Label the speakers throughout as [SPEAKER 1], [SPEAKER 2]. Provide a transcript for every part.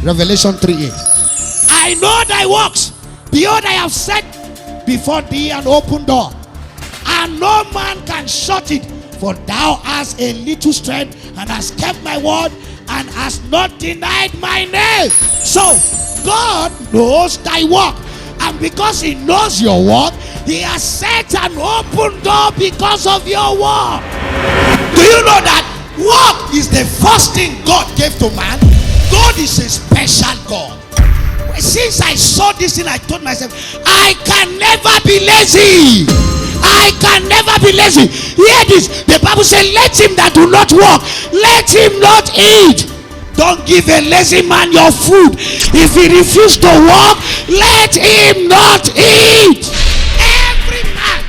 [SPEAKER 1] Revelation 3:8. I know thy works. Behold, I have set before thee an open door, and no man can shut it. For thou hast a little strength, and hast kept my word, and hast not denied my name. So God knows thy work, and because he knows your work, he has set an open door because of your work. Do you know that work is the first thing God gave to man? God is a special God. Since I saw this thing, I told myself, I can never be lazy. I can never be lazy. Hear this. The Bible says, let him that do not work, let him not eat. Don't give a lazy man your food. If he refuses to work, let him not eat. Every man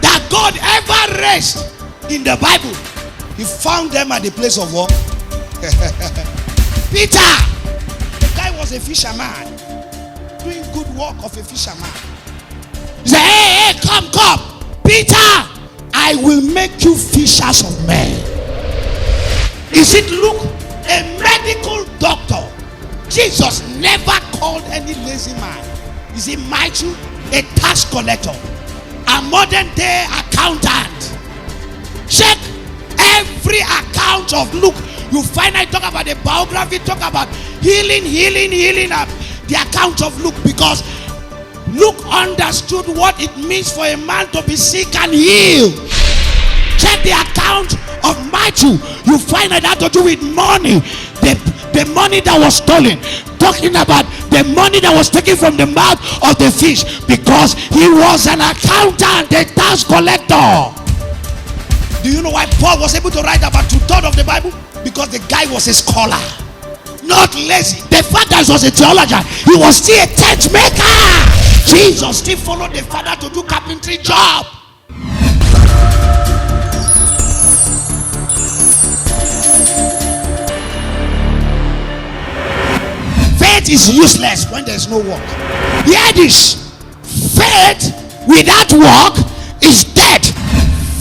[SPEAKER 1] that God ever raised in the Bible, he found them at the place of work. Peter, the guy was a fisherman, doing good work of a fisherman. He said, hey, come. Peter, I will make you fishers of men. Is it Luke, a medical doctor? Jesus never called any lazy man. Is it Matthew, a tax collector, a modern day accountant? Check every account of Luke. You find I talk about the biography, talk about healing the account of Luke, because Luke understood what it means for a man to be sick and healed. Check the account of Matthew. You find it had to do with money. The money that was stolen. Talking about the money that was taken from the mouth of the fish, because he was an accountant, a tax collector. Do you know why Paul was able to write about 2/3 of the Bible? Because the guy was a scholar, not lazy. The fact that he was a theologian, he was still a tent maker. Jesus still followed the Father to do carpentry job. Faith is useless when there is no work. Hear this. Faith without work is dead.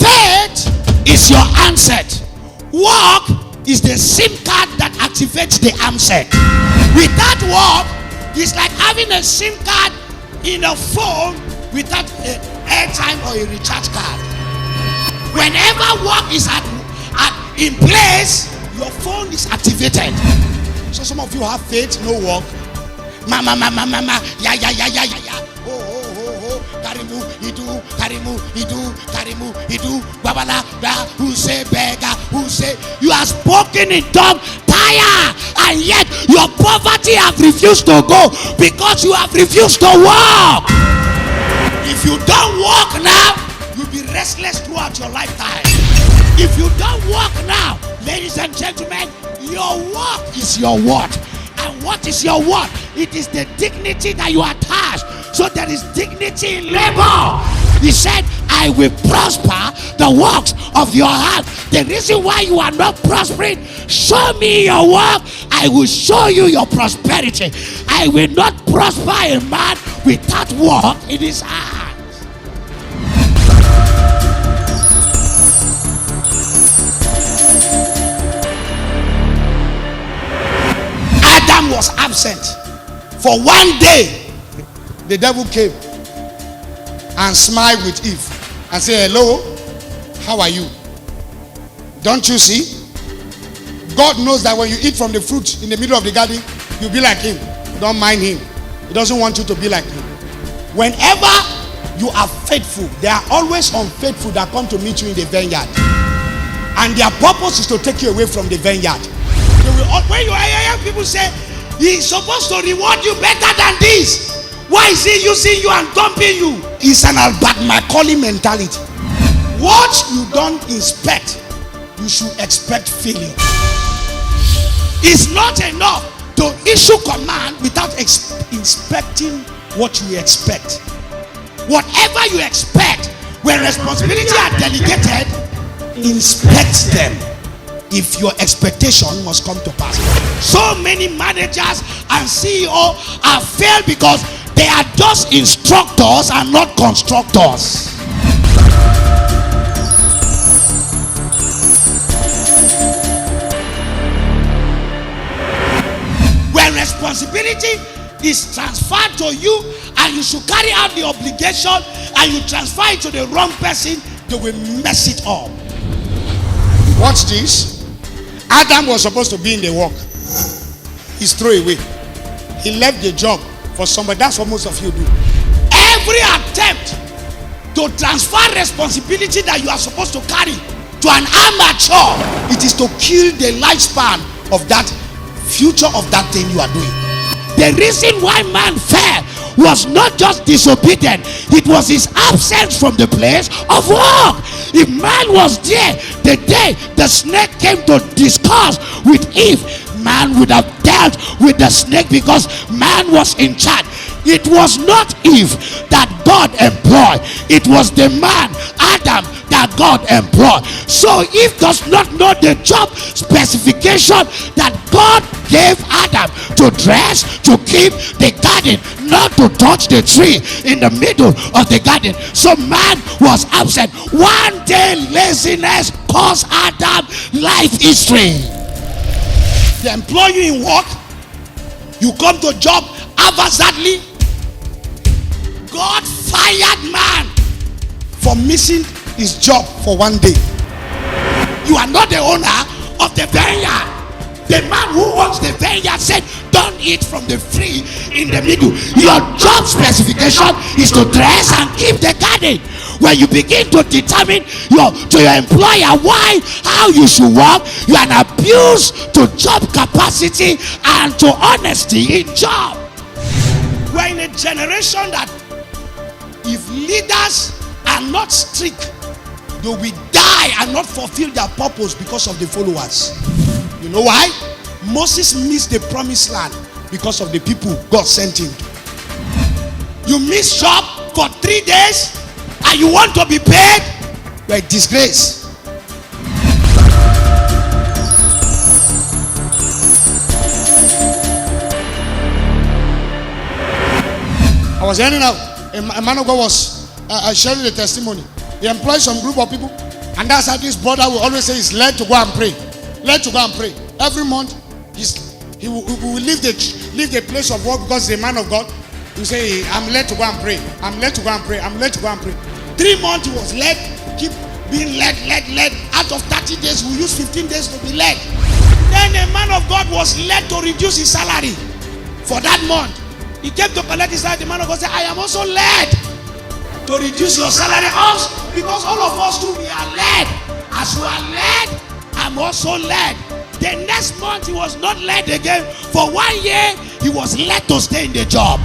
[SPEAKER 1] Faith is your handset. Work is the SIM card that activates the handset. Without work, it's like having a SIM card in a phone without an airtime or a recharge card. Whenever work is in place, your phone is activated. So some of you have faith, no work. Mama, ya. Karimu, idu, babala, who say beggar, who say you are spoken in tongue, tire, and yet your poverty have refused to go because you have refused to walk. If you don't walk now, you'll be restless throughout your lifetime. If you don't walk now, ladies and gentlemen, your walk is your what? And what is your what? It is the dignity that you attach. So there is dignity in labor. He said, I will prosper the works of your hand. The reason why you are not prospering, show me your work, I will show you your prosperity. I will not prosper a man without work in his hands. Adam was absent for one day. The devil came and smiled with Eve and said, hello, how are you? Don't you see? God knows that when you eat from the fruit in the middle of the garden, you'll be like him. Don't mind him. He doesn't want you to be like him. Whenever you are faithful, there are always unfaithful that come to meet you in the vineyard. And their purpose is to take you away from the vineyard. When you hear people say, he's supposed to reward you better than this, why is he using you and dumping you? It's an Albert Macaulay mentality. What you don't inspect, you should expect failure. It's not enough to issue command without inspecting what you expect. Whatever you expect, when responsibility are delegated, inspect them. If your expectation must come to pass. So many managers and CEOs are failed because they are just instructors and not constructors. When responsibility responsibility is transferred to you and you should carry out the obligation and you transfer it to the wrong person, they will mess it up. Watch this. Adam was supposed to be in the work. He's thrown away. He left the job for somebody. That's what most of you do. Every attempt to transfer responsibility that you are supposed to carry to an amateur, it is to kill the lifespan of that future of that thing you are doing. The reason why man fell was not just disobedient, it was his absence from the place of work. If man was there the day the snake came to discuss with Eve, man would have dealt with the snake because man was in charge. It was not Eve that God employed, it was the man Adam that God employed. So Eve does not know the job specification that God gave Adam to dress, to keep the garden, not to touch the tree in the middle of the garden. So man was absent. One day laziness caused Adam life history. They employ you in work, you come to job haphazardly. God fired man for missing his job for one day. You are not the owner of the vineyard. The man who owns the vineyard said, don't eat from the tree in the middle. Your job specification is to dress and keep the garden. When you begin to determine your employer how you should work, you are an abuse to job capacity and to honesty in job. We're in a generation that if leaders are not strict, they will die and not fulfill their purpose because of the followers. You know why? Moses missed the promised land because of the people God sent him. You miss job for 3 days and you want to be paid? You're a disgrace. I was hearing out. A man of God was sharing the testimony. He employs some group of people, and that's how this brother will always say is led to go and pray. Led to go and pray. Every month, he will leave the place of work because he's a man of God. He will say, I'm led to go and pray. I'm led to go and pray. I'm led to go and pray. 3 months he was led, keep being led. Out of 30 days, we use 15 days to be led. Then a man of God was led to reduce his salary for that month. He came to collect his salary. The man of God said, I am also led to reduce your salary also, because all of us too, we are led. As you are led, I'm also led. The next month he was not led again. For 1 year, he was led to stay in the job.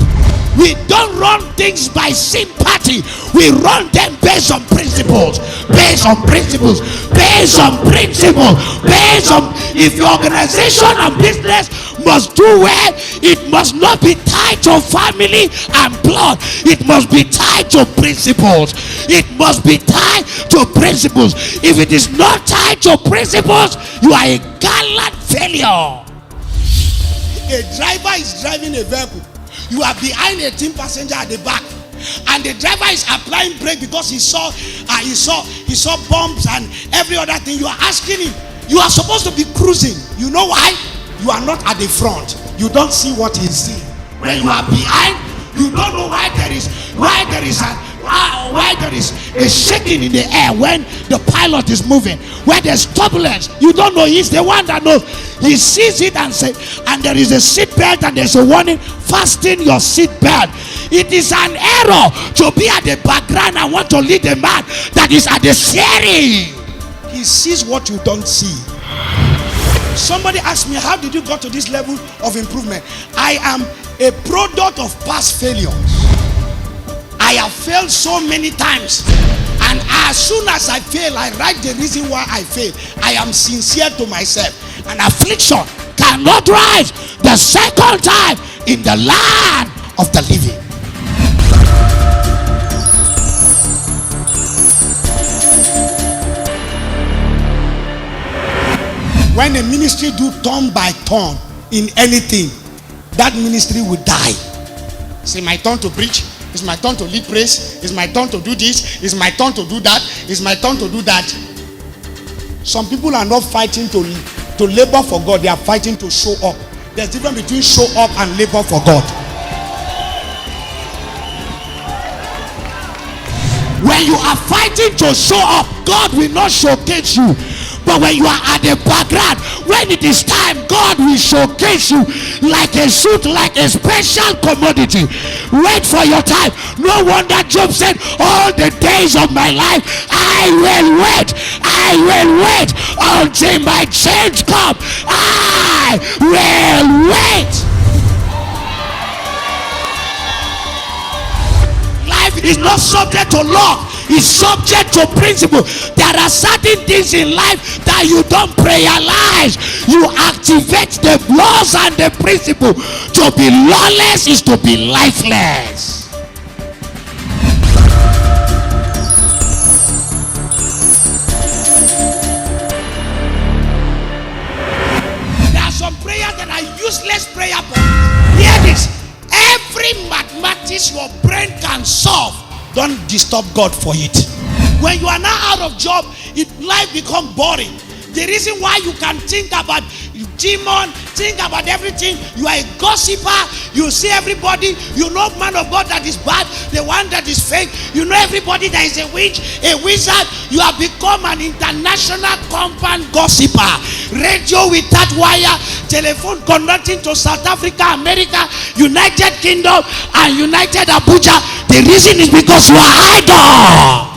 [SPEAKER 1] We don't run things by sympathy. We run them based on principles. Based on principles. Based on principles. Based on, if your organization and business must do well, it must not be tied to family and blood. It must be tied to principles. It must be tied to principles. If it is not tied to principles, you are a gallant failure. A driver is driving a vehicle. You are behind a team passenger at the back, and the driver is applying brake because he saw bumps and every other thing. You are asking him. You are supposed to be cruising. You know why? You are not at the front. You don't see what he's seeing. When you are behind, you don't know why there is a shaking in the air when the pilot is moving. Where there's turbulence, you don't know. He's the one that knows. He sees it and says, and there is a seat belt and there's a warning, fasten your seat belt. It is an error to be at the background and want to lead a man that is at the steering. He sees what you don't see. Somebody asked me, how did you go to this level of improvement? I am a product of past failures. I have failed so many times, and as soon as I fail, I write the reason why I fail. I am sincere to myself. An affliction cannot rise the second time in the land of the living. When a ministry do turn by turn in anything, that ministry will die. Say, my turn to preach. It's my turn to lead praise. It's my turn to do this. It's my turn to do that. It's my turn to do that. Some people are not fighting to labor for God. They are fighting to show up. There's difference between show up and labor for God. When you are fighting to show up, God will not showcase you. But when you are at the background, when it is time, God will showcase you like a suit, like a special commodity. Wait for your time. No wonder Job said, all the days of my life, I will wait until my change come. I will wait. Life is not subject to law. Is subject to principle. There are certain things in life that you don't realize. You activate the laws and the principle. To be lawless is to be lifeless. There are some prayers that are useless prayer points. Hear this. Every mathematics your brain can solve, don't disturb God for it. When you are now out of job, life become boring. The reason why you can think about demon, think about everything, you are a gossiper, you see everybody, you know man of God that is bad, the one that is fake, you know everybody that is a witch, a wizard, you have become an international compound gossiper. Radio without wire, telephone connecting to South Africa, America, United Kingdom and United Abuja. The reason is because you are idle.